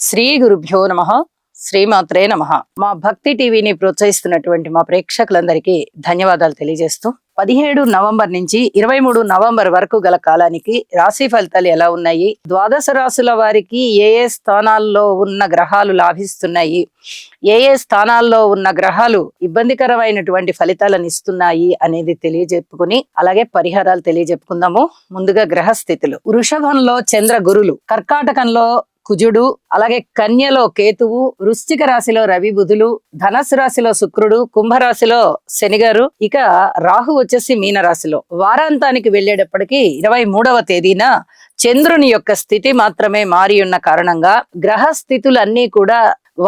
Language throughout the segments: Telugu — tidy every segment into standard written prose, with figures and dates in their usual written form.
శ్రీ గురుభ్యో నమః. శ్రీమాత్రే నమః. మా భక్తి టీవీని ప్రోత్సహిస్తున్నటువంటి మా ప్రేక్షకులందరికీ ధన్యవాదాలు తెలియజేస్తూ 17 నవంబర్ నుంచి 23 నవంబర్ వరకు గల కాలానికి రాశి ఫలితాలు ఎలా ఉన్నాయి, ద్వాదశ రాశుల వారికి ఏ ఏ స్థానాల్లో ఉన్న గ్రహాలు లాభిస్తున్నాయి, ఏ ఏ స్థానాల్లో ఉన్న గ్రహాలు ఇబ్బందికరమైనటువంటి ఫలితాలను ఇస్తున్నాయి అనేది తెలియజెప్పుకుని అలాగే పరిహారాలు తెలియజెప్పుకుందాము. ముందుగా గ్రహ స్థితులు. వృషభంలో చంద్ర గురులు, కర్కాటకంలో కుజుడు, అలాగే కన్యలో కేతువు, వృశ్చిక రాశిలో రవి బుధులు, ధనస్సు రాశిలో శుక్రుడు, కుంభరాశిలో శనిగారు, ఇక రాహు వచ్చేసి మీన రాశిలో. వారాంతానికి వెళ్ళేటప్పటికి 23వ తేదీన చంద్రుని యొక్క స్థితి మాత్రమే మారి ఉన్న కారణంగా గ్రహ స్థితులన్నీ కూడా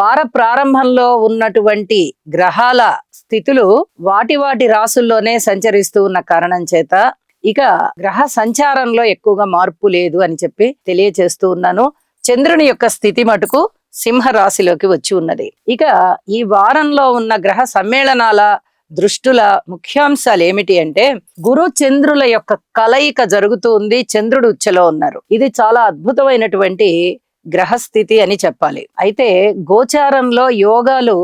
వార ప్రారంభంలో ఉన్నటువంటి గ్రహాల స్థితులు వాటి రాశుల్లోనే సంచరిస్తూ ఉన్న కారణం చేత ఇక గ్రహ సంచారంలో ఎక్కువగా మార్పు లేదు అని చెప్పి తెలియచేస్తూ ఉన్నాను. చంద్రుని యొక్క స్థితి మటుకు సింహ రాశిలోకి వచ్చి ఉన్నది. ఇక ఈ వారంలో ఉన్న గ్రహ సమ్మేళనాల దృష్టుల ముఖ్యాంశాలు ఏమిటి అంటే, గురు చంద్రుల యొక్క కలయిక జరుగుతూ ఉంది. చంద్రుడు ఉచ్చలో ఉన్నారు. ఇది చాలా అద్భుతమైనటువంటి గ్రహస్థితి అని చెప్పాలి. అయితే గోచారంలో యోగాలు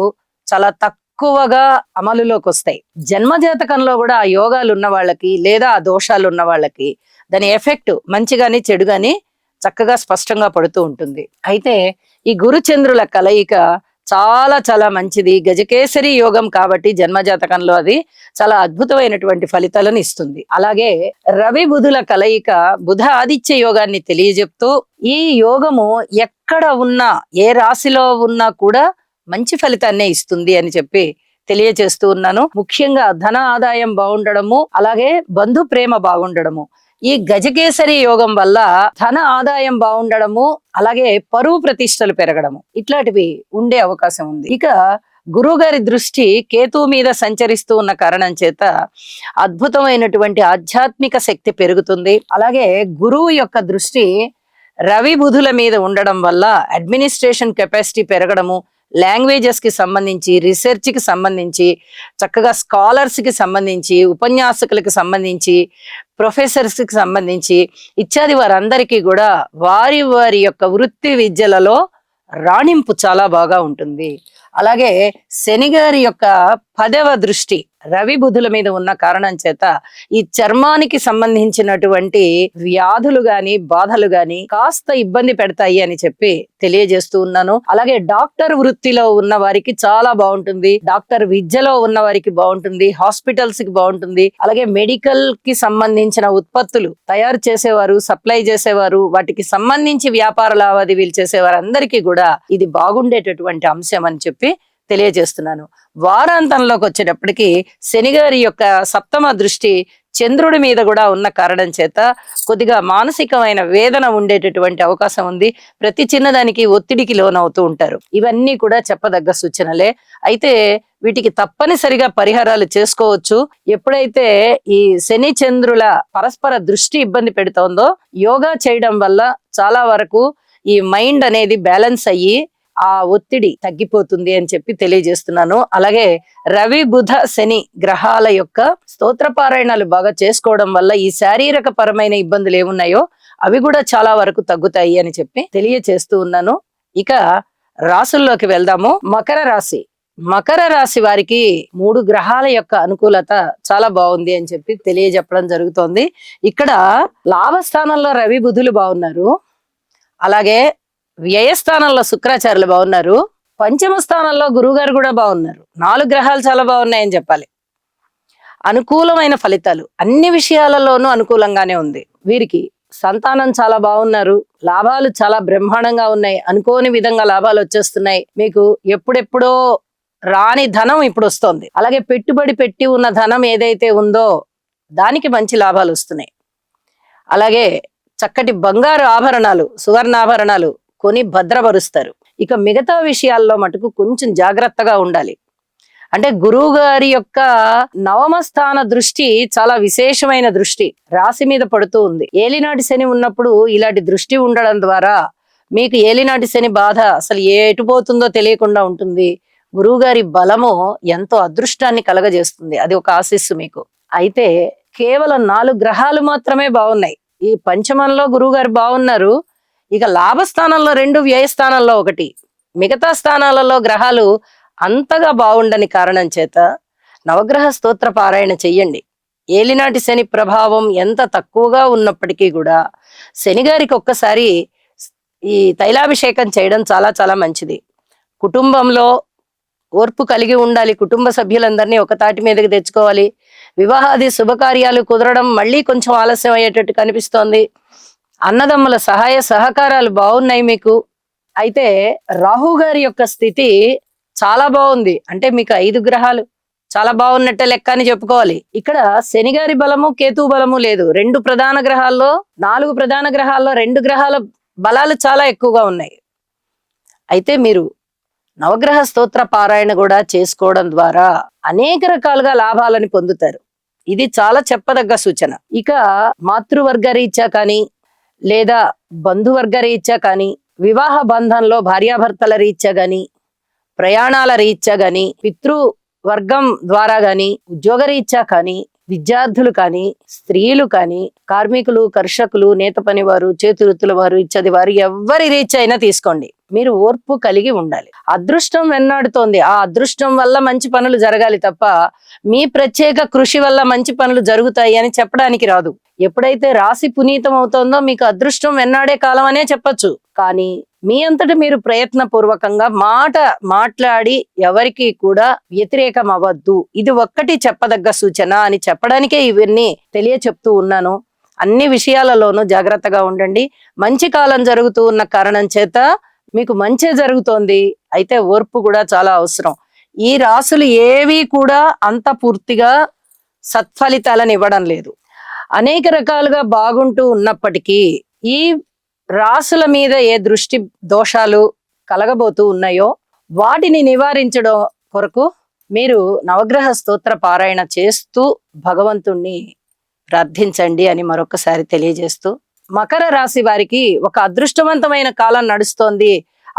చాలా తక్కువగా అమలులోకి వస్తాయి. జన్మజాతకంలో కూడా ఆ యోగాలు ఉన్న వాళ్ళకి లేదా ఆ దోషాలు ఉన్న వాళ్ళకి దాని ఎఫెక్ట్ మంచిగాని చెడుగాని చక్కగా స్పష్టంగా పడుతూ ఉంటుంది. అయితే ఈ గురుచంద్రుల కలయిక చాలా చాలా మంచిది. గజకేసరి యోగం కాబట్టి జన్మజాతకంలో అది చాలా అద్భుతమైనటువంటి ఫలితాలను ఇస్తుంది. అలాగే రవి బుధుల కలయిక బుధ ఆదిత్య యోగాన్ని తెలియజెప్తూ ఈ యోగము ఎక్కడ ఉన్నా ఏ రాశిలో ఉన్నా కూడా మంచి ఫలితాన్నే ఇస్తుంది అని చెప్పి తెలియజేస్తూ ఉన్నాను. ముఖ్యంగా ధన ఆదాయం బాగుండడము, అలాగే బంధు ప్రేమ బాగుండడము, ఈ గజకేసరి యోగం వల్ల ధన ఆదాయం బాగుండడము, అలాగే పరువు ప్రతిష్టలు పెరగడము ఇట్లాంటివి ఉండే అవకాశం ఉంది. ఇక గురువు గారి దృష్టి కేతువు మీద సంచరిస్తూ ఉన్న కారణం చేత అద్భుతమైనటువంటి ఆధ్యాత్మిక శక్తి పెరుగుతుంది. అలాగే గురువు యొక్క దృష్టి రవి బుధుల మీద ఉండడం వల్ల అడ్మినిస్ట్రేషన్ కెపాసిటీ పెరగడము, లాంగ్వేజెస్ కి సంబంధించి, రీసెర్చ్ కి సంబంధించి, చక్కగా స్కాలర్స్ కి సంబంధించి, ఉపన్యాసకులకు సంబంధించి, ప్రొఫెసర్స్ కి సంబంధించి ఇత్యాది వారందరికీ కూడా వారి వారి యొక్క వృత్తి విద్యలలో రాణింపు చాలా బాగా ఉంటుంది. అలాగే శని గారి యొక్క 10వ దృష్టి రవి బుధుల మీద ఉన్న కారణం చేత ఈ చర్మానికి సంబంధించినటువంటి వ్యాధులు గాని బాధలు గాని కాస్త ఇబ్బంది పెడతాయి అని చెప్పి తెలియజేస్తూ ఉన్నాను. అలాగే డాక్టర్ వృత్తిలో ఉన్న వారికి చాలా బాగుంటుంది. డాక్టర్ విద్యలో ఉన్న వారికి బాగుంటుంది. హాస్పిటల్స్ కి బాగుంటుంది. అలాగే మెడికల్ కి సంబంధించిన ఉత్పత్తులు తయారు చేసేవారు, సప్లై చేసేవారు, వాటికి సంబంధించి వ్యాపార లావాదేవీలు చేసేవారు అందరికీ కూడా ఇది బాగుండేటటువంటి అంశం అని చెప్పి తెలియజేస్తున్నాను. వారాంతంలోకి వచ్చేటప్పటికి శని గారి యొక్క 7వ దృష్టి చంద్రుడి మీద కూడా ఉన్న కారణం చేత కొద్దిగా మానసికమైన వేదన ఉండేటటువంటి అవకాశం ఉంది. ప్రతి చిన్నదానికి ఒత్తిడికి లోనవుతూ ఉంటారు. ఇవన్నీ కూడా చెప్పదగ్గ సూచనలే. అయితే వీటికి తప్పనిసరిగా పరిహారాలు చేసుకోవచ్చు. ఎప్పుడైతే ఈ శని చంద్రుల పరస్పర దృష్టి ఇబ్బంది పెడుతోందో యోగా చేయడం వల్ల చాలా వరకు ఈ మైండ్ అనేది బ్యాలెన్స్ అయ్యి ఆ ఒత్తిడి తగ్గిపోతుంది అని చెప్పి తెలియజేస్తున్నాను. అలాగే రవి బుధ శని గ్రహాల యొక్క స్తోత్రపారాయణాలు బాగా చేసుకోవడం వల్ల ఈ శారీరక పరమైన ఇబ్బందులు ఏమున్నాయో అవి కూడా చాలా వరకు తగ్గుతాయి అని చెప్పి తెలియజేస్తూ ఉన్నాను. ఇక రాసుల్లోకి వెళ్దాము. మకర రాశి. మకర రాశి వారికి 3 గ్రహాల యొక్క అనుకూలత చాలా బాగుంది అని చెప్పి తెలియజెప్పడం జరుగుతోంది. ఇక్కడ లాభస్థానంలో రవి బుధులు బాగున్నారు. అలాగే వ్యయస్థానంలో శుక్రాచార్యులు బాగున్నారు. పంచమ స్థానంలో గురువు గారు కూడా బాగున్నారు. 4 గ్రహాలు చాలా బాగున్నాయని చెప్పాలి. అనుకూలమైన ఫలితాలు అన్ని విషయాలలోనూ అనుకూలంగానే ఉంది. వీరికి సంతానం చాలా బాగున్నారు. లాభాలు చాలా బ్రహ్మాండంగా ఉన్నాయి. అనుకోని విధంగా లాభాలు వచ్చేస్తున్నాయి. మీకు ఎప్పుడెప్పుడో రాని ధనం ఇప్పుడు వస్తుంది. అలాగే పెట్టుబడి పెట్టి ఉన్న ధనం ఏదైతే ఉందో దానికి మంచి లాభాలు వస్తున్నాయి. అలాగే చక్కటి బంగారు ఆభరణాలు, సువర్ణాభరణాలు కొని భద్రపరుస్తారు. ఇక మిగతా విషయాల్లో మటుకు కొంచెం జాగ్రత్తగా ఉండాలి. అంటే గురువు గారి యొక్క 9వ స్థాన దృష్టి చాలా విశేషమైన దృష్టి రాశి మీద పడుతూ ఉంది. ఏలినాటి శని ఉన్నప్పుడు ఇలాంటి దృష్టి ఉండడం ద్వారా మీకు ఏలినాటి శని బాధ అసలు ఎటుపోతుందో తెలియకుండా ఉంటుంది. గురువు గారి బలము ఎంతో అదృష్టాన్ని కలగజేస్తుంది. అది ఒక ఆశీస్సు మీకు. అయితే కేవలం 4 గ్రహాలు మాత్రమే బాగున్నాయి. ఈ పంచమంలో గురువు గారు బాగున్నారు. ఇక లాభస్థానంలో 2, వ్యయస్థానంలో 1, మిగతా స్థానాలలో గ్రహాలు అంతగా బాగుండని కారణం చేత నవగ్రహ స్తోత్ర పారాయణ చెయ్యండి. ఏలినాటి శని ప్రభావం ఎంత తక్కువగా ఉన్నప్పటికీ కూడా శనిగారికి ఒక్కసారి ఈ తైలాభిషేకం చేయడం చాలా చాలా మంచిది. కుటుంబంలో ఓర్పు కలిగి ఉండాలి. కుటుంబ సభ్యులందరినీ ఒక తాటి మీదకి తెచ్చుకోవాలి. వివాహాది శుభకార్యాలు కుదరడం మళ్ళీ కొంచెం ఆలస్యం అయ్యేటట్టు కనిపిస్తోంది. అన్నదమ్ముల సహాయ సహకారాలు బాగున్నాయి మీకు. అయితే రాహు గారి యొక్క స్థితి చాలా బాగుంది. అంటే మీకు 5 గ్రహాలు చాలా బాగున్నట్టే లెక్క అని చెప్పుకోవాలి. ఇక్కడ శని గారి బలము కేతు బలము లేదు. 2 ప్రధాన గ్రహాల్లో 4 ప్రధాన గ్రహాల్లో 2 గ్రహాల బలాలు చాలా ఎక్కువగా ఉన్నాయి. అయితే మీరు నవగ్రహ స్తోత్ర పారాయణ కూడా చేసుకోవడం ద్వారా అనేక రకాలుగా లాభాలను పొందుతారు. ఇది చాలా చెప్పదగ్గ సూచన. ఇక మాతృవర్గ రీత్యా కానీ లేదా బంధువర్గ రీత్యా కానీ, వివాహ బంధంలో భార్యాభర్తల రీత్యా గాని, ప్రయాణాల రీత్యా గాని, పితృవర్గం ద్వారా గాని, ఉద్యోగ రీత్యా కానీ, విద్యార్థులు కానీ, స్త్రీలు కానీ, కార్మికులు, కర్షకులు, నేత పనివారు, చేతివృత్తుల వారు, ఇత్యాది వారు ఎవరి రీత్యా అయినా తీసుకోండి, మీరు ఓర్పు కలిగి ఉండాలి. అదృష్టం వెన్నాడుతోంది. ఆ అదృష్టం వల్ల మంచి పనులు జరగాలి తప్ప మీ ప్రత్యేక కృషి వల్ల మంచి పనులు జరుగుతాయి అని చెప్పడానికి రాదు. ఎప్పుడైతే రాశి పునీతం అవుతోందో మీకు అదృష్టం వెన్నాడే కాలం అనే చెప్పొచ్చు. కానీ మీ అంతట మీరు ప్రయత్నపూర్వకంగా మాట్లాడి ఎవరికి కూడా వ్యతిరేకం అవ్వద్దు. ఇది ఒక్కటి చెప్పదగ్గ సూచన అని చెప్పడానికే ఇవన్నీ తెలియచెప్తూ ఉన్నాను. అన్ని విషయాలలోనూ జాగ్రత్తగా ఉండండి. మంచి కాలం జరుగుతూ ఉన్న కారణం చేత మీకు మంచి జరుగుతోంది. అయితే ఓర్పు కూడా చాలా అవసరం. ఈ రాసులు ఏవి కూడా అంత పూర్తిగా సత్ఫలితాలను ఇవ్వడం లేదు. అనేక రకాలుగా బాగుంటూ ఉన్నప్పటికీ ఈ రాసుల మీద ఏ దృష్టి దోషాలు కలగబోతూ ఉన్నాయో వాటిని నివారించడం కొరకు మీరు నవగ్రహ స్తోత్ర పారాయణ చేస్తూ భగవంతుణ్ణి ప్రార్థించండి అని మరొకసారి తెలియజేస్తూ, మకర రాశి వారికి ఒక అదృష్టవంతమైన కాలం నడుస్తోంది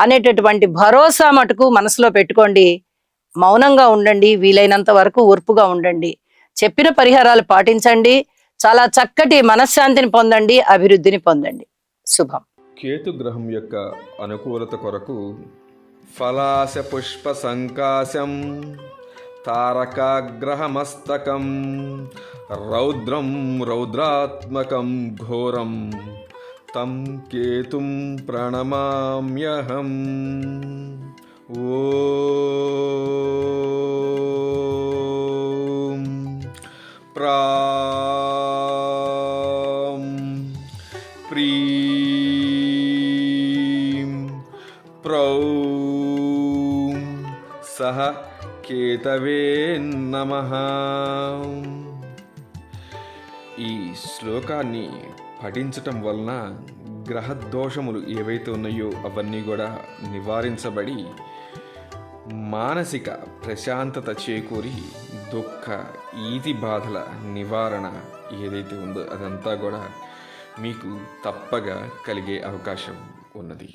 అనేటటువంటి భరోసా మటుకు మనసులో పెట్టుకోండి. మౌనంగా ఉండండి, వీలైనంత వరకు ఓర్పుగా ఉండండి, చెప్పిన పరిహారాలు పాటించండి, చాలా చక్కటి మనశ్శాంతిని పొందండి, అభివృద్ధిని పొందండి. శుభం. కేతు గ్రహం యొక్క అనుకూలత కొరకు ఫలాశ పుష్ప సంకాశం తారకాగ్రహమస్తకం రౌద్రం రౌద్రాత్మకం ఘోరం తం కేతుం ప్రణమామ్యహం. ఓం ప్రాం ప్రీం ప్రౌం సహ కేతవే నమః. ఈ శ్లోకాన్ని పఠించటం వలన గ్రహదోషములు ఏవైతే ఉన్నాయో అవన్నీ కూడా నివారించబడి మానసిక ప్రశాంతత చేకూరి దుఃఖ ఈతి బాధల నివారణ ఏదైతే ఉందో అదంతా కూడా మీకు తప్పగా కలిగే అవకాశం ఉన్నది.